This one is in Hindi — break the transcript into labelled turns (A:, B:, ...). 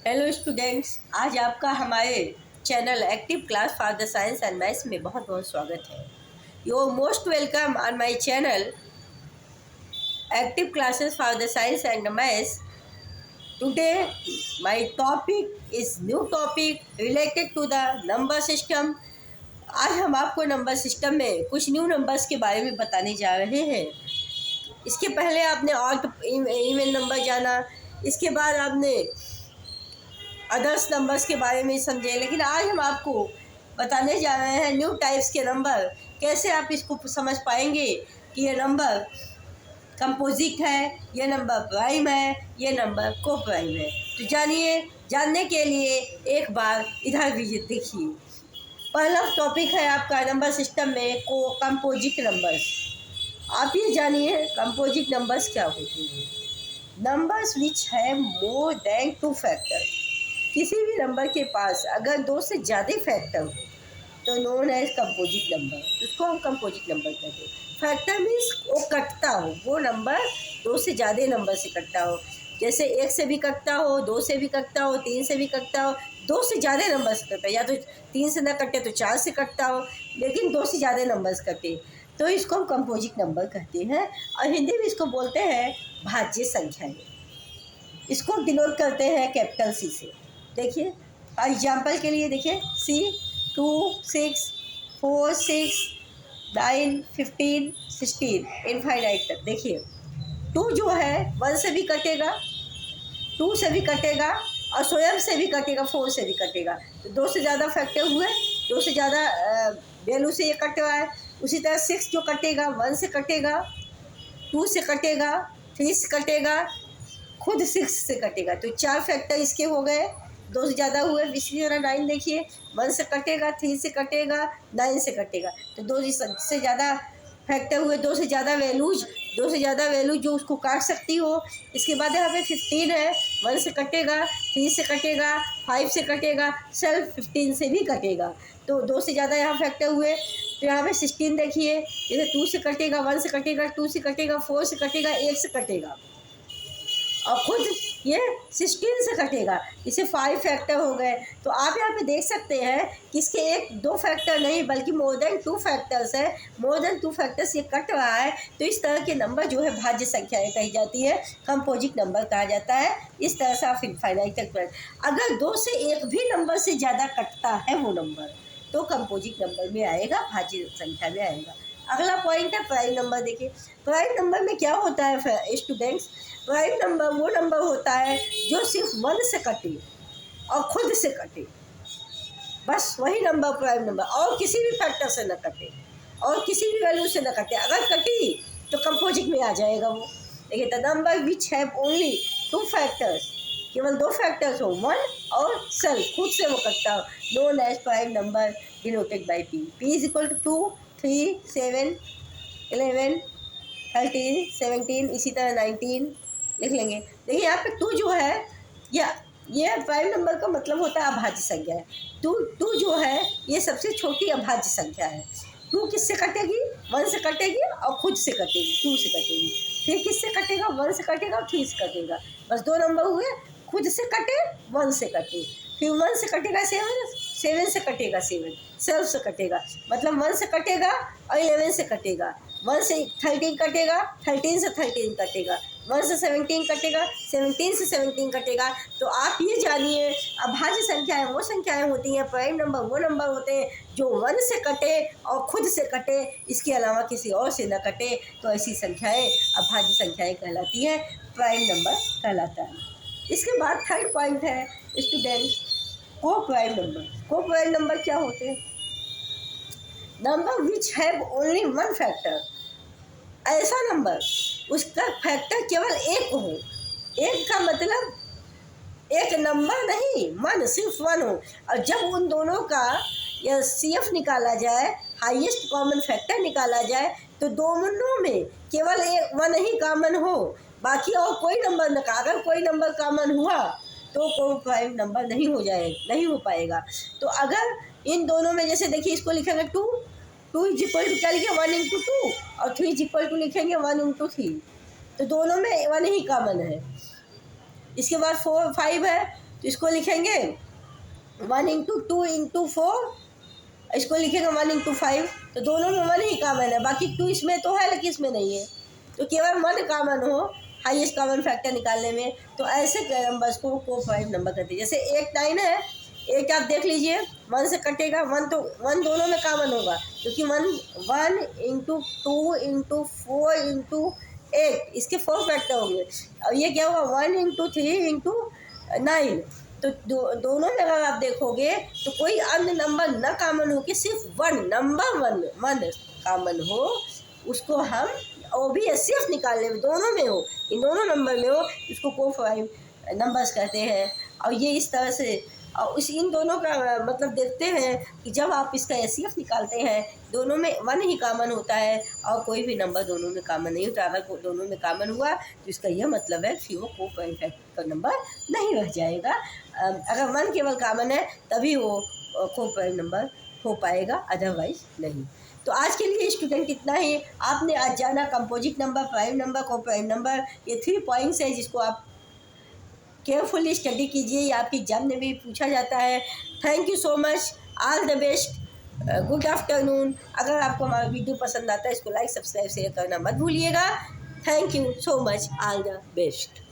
A: हेलो स्टूडेंट्स, आज आपका हमारे channel active class for the science and maths में बहुत बहुत स्वागत है। You are most welcome on my channel active classes for the science and maths. Today my topic is new topic related to the number system. आज हम आपको नंबर सिस्टम में कुछ न्यू नंबर्स के बारे में बताने जा रहे हैं। इसके पहले आपने ऑड इवन नंबर जाना, इसके बाद आपने अदर्स नंबर्स के बारे में समझे, लेकिन आज हम आपको बताने जा रहे हैं न्यू टाइप्स के नंबर। कैसे आप इसको समझ पाएंगे कि ये नंबर कंपोजिट है, ये नंबर प्राइम है, ये नंबर को प्राइम है। तो जानने के लिए एक बार इधर भी देखिए। पहला टॉपिक है आपका नंबर सिस्टम में कंपोजिट नंबर्स। आप ये जानिए कंपोजिट नंबर्स क्या होते हैं। नंबर्स विच है मोर देन 2 फैक्टर्स। किसी भी नंबर के पास अगर 2 से ज़्यादा फैक्टर हो तो नोन एज कंपोजिट नंबर, उसको हम कंपोजिट नंबर कहते हैं। फैक्टर मीन्स वो कटता हो, वो नंबर 2 से ज़्यादा नंबर से कटता हो। जैसे 1 से भी कटता हो, 2 से भी कटता हो, 3 से भी कटता हो, 2 से ज़्यादा नंबर से कटता है। या तो 3 से ना कटे तो 4 से कटता हो, लेकिन 2 से ज़्यादा नंबर्स कटे तो इसको हम कंपोजिट नंबर कहते हैं। और हिंदी में इसको बोलते हैं भाज्य संख्याएँ। इसको डिनोट करते हैं कैपिटल सी से। देखिए एग्जाम्पल के लिए देखिए C 2 6 4 6 9 15 16 इनफाइनाइट तक। देखिए 2 जो है 1 से भी कटेगा, 2 से भी कटेगा और स्वयं से भी कटेगा, 4 से भी कटेगा। तो 2 से ज़्यादा फैक्टर हुए, 2 से ज़्यादा वैल्यू से ये कट रहा है। उसी तरह 6 जो कटेगा 1 से कटेगा, 2 से कटेगा, 3 से कटेगा, खुद 6 से कटेगा। तो 4 फैक्टर इसके हो गए, 2 से ज़्यादा हुए। इसी तरह 9 देखिए 1 से कटेगा, 3 से कटेगा, 9 से कटेगा। तो 2 से ज़्यादा फैक्टर हुए, 2 से ज़्यादा वैल्यूज जो उसको काट सकती हो। इसके बाद यहाँ पे 15 है, 1 से कटेगा, 3 से कटेगा, 5 से कटेगा, सेल्फ 15 से भी कटेगा। तो 2 से ज़्यादा यहाँ फैक्टर हुए। तो यहाँ पे 16 देखिए, जैसे 2 से कटेगा, 1 से कटेगा, 2 से कटेगा, 4 से कटेगा, 1 से कटेगा और खुद ये 16 से कटेगा। इसे 5 फैक्टर हो गए। तो आप यहाँ पे देख सकते हैं कि इसके 1-2 फैक्टर नहीं बल्कि मोर देन 2 फैक्टर्स है। मोर देन 2 फैक्टर्स ये कट रहा है। तो इस तरह के नंबर जो है भाज्य संख्याएं कही जाती है, कंपोजिट नंबर कहा जाता है। इस तरह से आप इनफाइनाइट तक अगर 2 से एक भी नंबर से ज़्यादा कटता है वो नंबर तो कंपोजिट नंबर में आएगा, भाज्य संख्या में आएगा। अगला पॉइंट है प्राइम नंबर। देखिए प्राइम नंबर में क्या होता है स्टूडेंट्स। प्राइम नंबर वो नंबर होता है जो सिर्फ 1 से कटे और खुद से कटे, बस वही नंबर प्राइम नंबर, और किसी भी फैक्टर से न कटे और किसी भी वैल्यू से न कटे। अगर कटी तो कंपोजिट में आ जाएगा वो। देखिए the number which have only 2 factors, केवल 2 फैक्टर्स हो, 1 और सेल्फ, खुद से वो कटता हो, known as prime number denoted by P। P is equal to 2 3 7 11 13 17, इसी तरह 19 लिख लेंगे। देखिए यहाँ पे 2 जो है ये प्राइम नंबर का मतलब होता है अभाज्य संख्या है। 2 जो है ये सबसे छोटी अभाज्य संख्या है। 2 किससे कटेगी, 1 से कटेगी और खुद से कटेगी, 2 से कटेगी। फिर किससे कटेगा, 1 से कटेगा और 3 से कटेगा। बस 2 नंबर हुए, खुद से कटे, 1 से कटे। फिर 1 से कटेगा 7 से कटेगा 7, सेल्फ से कटेगा, मतलब 1 से कटेगा और 11 से कटेगा, 1 से 13 कटेगा, 13 से 13 कटेगा, 1 से 17 कटेगा, 17 से 17 कटेगा। तो आप ये जानिए अभाज्य संख्याएं वो संख्याएं होती हैं, प्राइम नंबर वो नंबर होते हैं जो 1 से कटे और खुद से कटे, इसके अलावा किसी और से न कटे। तो ऐसी संख्याएं अभाज्य संख्याएं कहलाती हैं, प्राइम नंबर कहलाता है। इसके बाद थर्ड पॉइंट है स्टूडेंट्स को प्राइम नंबर। को प्राइम नंबर क्या होते हैं, number which have only 1 factor. ऐसा नंबर उसका फैक्टर केवल 1 हो। 1 का मतलब एक नंबर नहीं, 1, सिर्फ 1 हो। और जब उन दोनों का या CF निकाला जाए, हाईएस्ट कॉमन फैक्टर निकाला जाए, तो दोनों में केवल 1 ही कॉमन हो, बाकी और कोई नंबर न का। अगर कोई नंबर कॉमन हुआ तो कोई प्राइम नंबर नहीं हो पाएगा। तो अगर इन दोनों में, जैसे देखिए इसको लिखेंगे 2 इज इक्वल टू क्या लिखे 1 इंटू 2 और 3 इज इक्वल टू लिखेंगे 1 इंटू 3। तो दोनों में 1 ही कॉमन है। इसके बाद 4 5 है, तो इसको लिखेंगे 1 इंटू 2 इंटू 4, इसको लिखेंगे 1 इंटू 5। तो दोनों में 1 ही कॉमन है, बाकी 2 इसमें तो है लेकिन इसमें नहीं है, तो केवल 1 कॉमन हो हाईएस्ट कॉमन फैक्टर निकालने में, तो ऐसे नंबर्स को कोफाइव नंबर कहते हैं। जैसे 8 9 है, 8 आप देख लीजिए 1 से कटेगा, 1 तो 1 दोनों में कॉमन होगा, क्योंकि 1 इंटू 2 इंटू 4 इंटू 8 इसके 4 फैक्टर होंगे। और ये क्या होगा 1 इंटू 3 इंटू 9। तो दोनों में अगर आप देखोगे तो कोई अन्य नंबर न कॉमन हो कि सिर्फ 1 नंबर 1 कॉमन हो, उसको हम OBSCF निकालने में दोनों में हो, इन दोनों नंबर में हो, इसको कोफाइव नंबर्स कहते हैं। और ये इस तरह से और इन दोनों का मतलब देखते हैं कि जब आप इसका SCF निकालते हैं दोनों में 1 ही कॉमन होता है और कोई भी नंबर दोनों में कॉमन नहीं होता। अगर दोनों में कॉमन हुआ तो इसका यह मतलब है कि वो कोफाइव फैक्टर नंबर नहीं रह जाएगा। अगर 1 केवल कॉमन है तभी वो कोफाइव नंबर हो पाएगा, अदरवाइज नहीं। तो आज के लिए स्टूडेंट इतना ही। आपने आज जाना composite number, prime number, coprime number, ये 3 पॉइंट्स है जिसको आप केयरफुली स्टडी कीजिए, ये आपकी एग्जाम में भी पूछा जाता है। Thank you so much, all the best, good afternoon. अगर आपको हमारा वीडियो पसंद आता है इसको लाइक सब्सक्राइब शेयर करना मत भूलिएगा। Thank you so much, all the best.